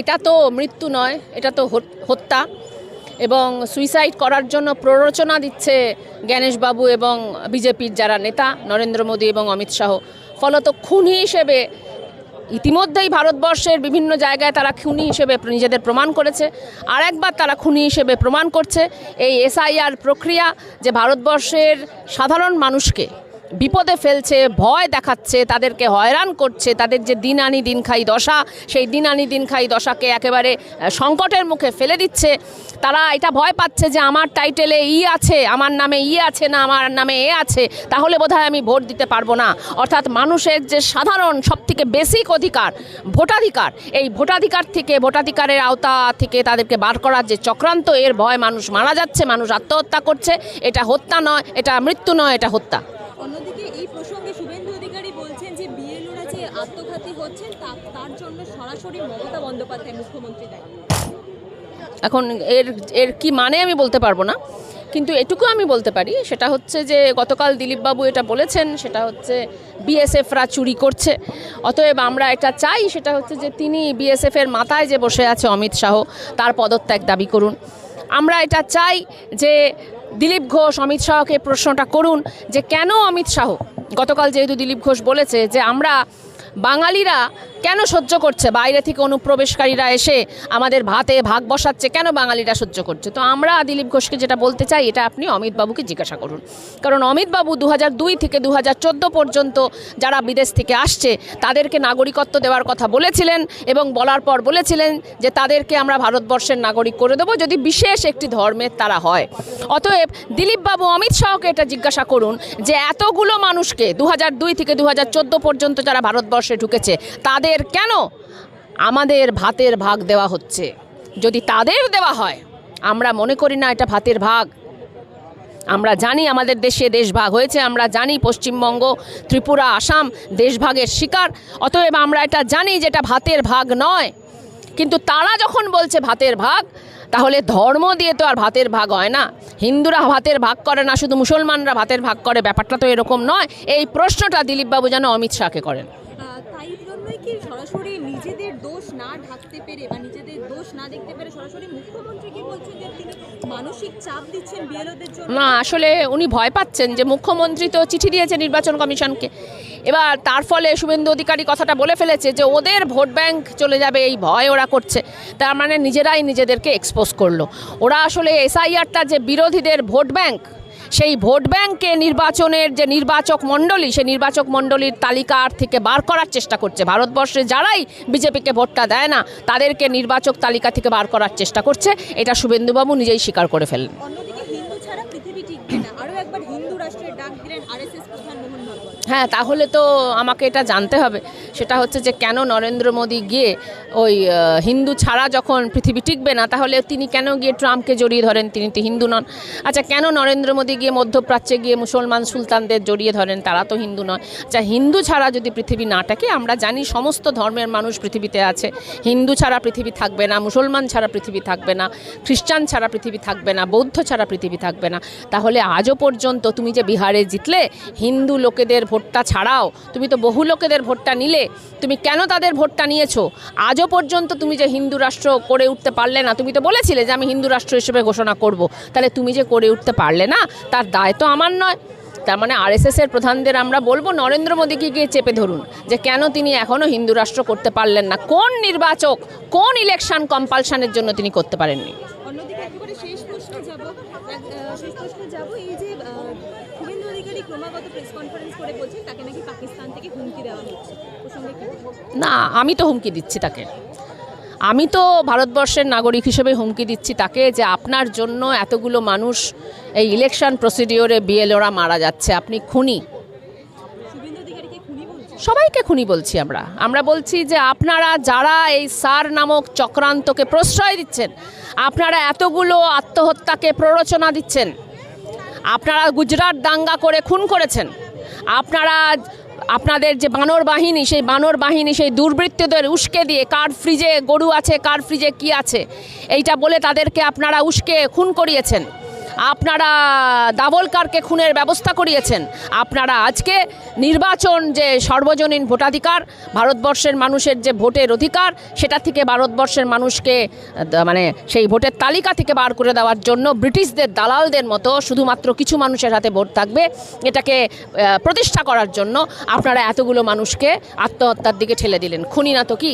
এটা তো মৃত্যু নয়, এটা তো হত্যা এবং সুইসাইড করার জন্য প্ররোচনা দিচ্ছে জ্ঞানেশবাবু এবং বিজেপির যারা নেতা নরেন্দ্র মোদী এবং অমিত শাহ। ফলত খুনি হিসেবে ইতিমধ্যেই ভারতবর্ষের বিভিন্ন জায়গায় তারা খুনি হিসেবে নিজেদের প্রমাণ করেছে। আর একবার তারা খুনি হিসেবে প্রমাণ করছে এই এসআইআর প্রক্রিয়া, যে ভারতবর্ষের সাধারণ মানুষকে বিপদে ফেলছে, ভয় দেখাচ্ছে, তাদেরকে হয়রান করছে। তাদের যে দিন আনি দিন খাই দশা, সেই দিন আনি দিন খাই দশাকে একেবারে সংকটের মুখে ফেলে দিচ্ছে। তারা এটা ভয় পাচ্ছে যে আমার টাইটেলে ই আছে, আমার নামে ই আছে না আমার নামে এ আছে, তাহলে বোধহয় আমি ভোট দিতে পারবো না। অর্থাৎ মানুষের যে সাধারণ সবথেকে বেসিক অধিকার ভোটাধিকার, এই ভোটাধিকারের আওতা থেকে তাদেরকে বার করার যে চক্রান্ত, এর ভয় মানুষ মারা যাচ্ছে, মানুষ আত্মহত্যা করছে। এটা হত্যা নয়, এটা মৃত্যু নয়, এটা হত্যা। অন্যদিকে এই প্রসঙ্গে শুভেন্দু অধিকারী বলছেন যে বিএলওরা যে আত্মঘাতী হচ্ছেন তার জন্য সরাসরি মমতা বন্দ্যোপাধ্যায় মুখ্যমন্ত্রী দায়ী। এখন এর কি মানে আমি বলতে পারবো না, কিন্তু এটুকু আমি বলতে পারি, সেটা হচ্ছে যে গতকাল দিলীপবাবু এটা বলেছেন, সেটা হচ্ছে বিএসএফরা চুরি করছে। অতএব আমরা এটা চাই, সেটা হচ্ছে যে তিনি বিএসএফের মাথায় যে বসে আছে অমিত শাহ, তার পদত্যাগ দাবি করুন। আমরা এটা চাই যে দিলীপ ঘোষ অমিত শাহকে প্রশ্নটা করুন যে কেন অমিত শাহ, গতকাল যেহেতু দিলীপ ঘোষ বলেছে যে আমরা বাঙালিরা কেন সহ্য করছে, বাইরে থেকে অনুপ্রবেশকারীরা এসে আমাদের ভাতে ভাগ বসাচ্ছে, কেন বাঙালিরা সহ্য করছে। তো আমরা দিলীপ ঘোষকে যেটা বলতে চাই, এটা আপনি অমিতবাবুকে জিজ্ঞাসা করুন। কারণ অমিতবাবু 2002 থেকে 2014 পর্যন্ত যারা বিদেশ থেকে আসছে তাদেরকে নাগরিকত্ব দেওয়ার কথা বলেছিলেন এবং বলার পর বলেছিলেন যে তাদেরকে আমরা ভারতবর্ষের নাগরিক করে দেবো যদি বিশেষ একটি ধর্মের তারা হয়। অতএব দিলীপবাবু অমিত শাহকে এটা জিজ্ঞাসা করুন যে এতগুলো মানুষকে 2002 থেকে 2014 পর্যন্ত যারা ভারতবর্ষে ঢুকেছে তাদের কেন আমাদের ভাতের ভাগ দেওয়া হচ্ছে। যদি তাদের দেওয়া হয়, আমরা মনে করি না এটা ভাতের ভাগ। আমরা জানি আমাদের দেশে দেশভাগ হয়েছে, আমরা জানি পশ্চিমবঙ্গ, ত্রিপুরা, আসাম দেশভাগের শিকার। অতএব আমরা এটা জানি যে এটা ভাতের ভাগ নয়। কিন্তু তারা যখন বলছে ভাতের ভাগ, তাহলে ধর্ম দিয়ে তো আর ভাতের ভাগ হয় না। হিন্দুরা ভাতের ভাগ করে না, শুধু মুসলমানরা ভাতের ভাগ করে, ব্যাপারটা তো এরকম নয়। এই প্রশ্নটা দিলীপবাবু যেন অমিত শাহকে করেন। তাই জন্যই কি সরাসরি নিজেদের দোষ না ঢাকতে পেরে বা নিজেদের দোষ না দেখতে পেরে সরাসরি মুখ্যমন্ত্রী কি বলছেন যে তিনি মানসিক চাপ দিচ্ছেন বিএলওদের জন্য? না, আসলে উনি ভয় পাচ্ছেন যে মুখ্যমন্ত্রী তো চিঠি দিয়েছে নির্বাচন কমিশনকে। এবার তার ফলে শুভেন্দু অধিকারী কথাটা বলে ফেলেছে যে ওদের ভোট ব্যাংক চলে যাবে, এই ভয় ওরা করছে। তার মানে নিজেরাই নিজেদেরকে এক্সপোজ করলো। ওরা আসলে এসআইআরটা যে বিরোধীদের ভোট ব্যাংক, সেই ভোট ব্যাংকে নির্বাচনের যে নির্বাচক মণ্ডলী, সেই নির্বাচক মণ্ডলীর তালিকার থেকে বার করার চেষ্টা করছে। ভারতবর্ষে যারাই বিজেপিকে ভোটটা দেয় না তাদেরকে নির্বাচক তালিকা থেকে বার করার চেষ্টা করছে। এটা শুভেন্দুবাবু নিজেই স্বীকার করে ফেললেন। অন্যদিকে হিন্দু ছাড়া পৃথিবী টিকবে না, আরও একবার হিন্দু রাষ্ট্রের ডাক দিলেন আরএসএস প্রধান মোহন ভাগবত। হ্যাঁ, তাহলে তো আমাকে এটা জানতে হবে, সেটা হচ্ছে যে কেন নরেন্দ্র মোদী গিয়ে ওই হিন্দু ছাড়া যখন পৃথিবী টিকবে না, তাহলে তিনি কেন গিয়ে ট্রাম্পকে জড়িয়ে ধরেন? তিনি তো হিন্দু নন। আচ্ছা, কেন নরেন্দ্র মোদী গিয়ে মধ্যপ্রাচ্যে গিয়ে মুসলমান সুলতানদের জড়িয়ে ধরেন? তারা তো হিন্দু নয়। আচ্ছা, হিন্দু ছাড়া যদি পৃথিবী না থাকে, আমরা জানি সমস্ত ধর্মের মানুষ পৃথিবীতে আছে। হিন্দু ছাড়া পৃথিবী থাকবে না, মুসলমান ছাড়া পৃথিবী থাকবে না, খ্রিস্টান ছাড়া পৃথিবী থাকবে না, বৌদ্ধ ছাড়া পৃথিবী থাকবে না। তাহলে আজও পর্যন্ত তুমি যে বিহারে জিতলে, হিন্দু লোকেদের ভোটটা ছাড়াও তুমি তো বহু লোকেদের ভোটটা নিলে, তুমি কেন তাদের ভোটটা নিয়েছো? আজও পর্যন্ত তুমি যে হিন্দু রাষ্ট্র করে উঠতে পারলে না, তুমি তো বলেছিলে যে আমি হিন্দু রাষ্ট্র হিসেবে ঘোষণা করব, তাহলে তুমি যে করে উঠতে পারলে না, তার দায় তো আমার নয়। তার মানে আরএসএসের প্রধানদের আমরা বলবো নরেন্দ্র মোদীকে গিয়ে চেপে ধরুন যে কেন তিনি এখনও হিন্দু রাষ্ট্র করতে পারলেন না, কোন নির্বাচক, কোন ইলেকশন কম্পালশনের জন্য তিনি করতে পারেননি। অন্যদিকে একেবারে শেষ প্রশ্নে যাব, এই যে শুভেন্দু অধিকারী ক্রমাগত প্রেস কনফারেন্স করে বলছেন তাকে নাকি পাকিস্তান থেকে হুমকি দেওয়া হচ্ছে, না, আমি তো হুমকি দিচ্ছি তাকে। আমি তো ভারতবর্ষের নাগরিক হিসেবে হুমকি দিচ্ছি তাকে যে আপনার জন্য এতগুলো মানুষ এই ইলেকশন প্রসিডিওরে বিএলওরা মারা যাচ্ছে, আপনি খুনি। সবাইকে খুনি বলছি আমরা বলছি যে আপনারা যারা এই সার নামক চক্রান্তকে প্রশ্রয় দিচ্ছেন, আপনারা এতগুলো আত্মহত্যাকে প্ররোচনা দিচ্ছেন, আপনারা গুজরাট দাঙ্গা করে খুন করেছেন, আপনারা আপনাদের যে বানর বাহিনী, সেই বানর বাহিনী সেই দুর্বৃত্তদের উস্কে দিয়ে কার ফ্রিজে গরু আছে, কার ফ্রিজে কি আছে এইটা বলে তাদেরকে আপনারা উস্কে খুন করিয়েছেন। আপনারা দাভোলকারকে খুনের ব্যবস্থা করিয়েছেন, আপনারা আজকে নির্বাচন যে সর্বজনীন ভোটাধিকার, ভারতবর্ষের মানুষের যে ভোটের অধিকার, সেটা থেকে ভারতবর্ষের মানুষকে মানে সেই ভোটের তালিকা থেকে বার করে দেওয়ার জন্য ব্রিটিশদের দালালদের মতো শুধুমাত্র কিছু মানুষের হাতে ভোট থাকবে, এটাকে প্রতিষ্ঠা করার জন্য আপনারা এতগুলো মানুষকে আত্মহত্যার দিকে ঠেলে দিলেন। খুনি না তো কি?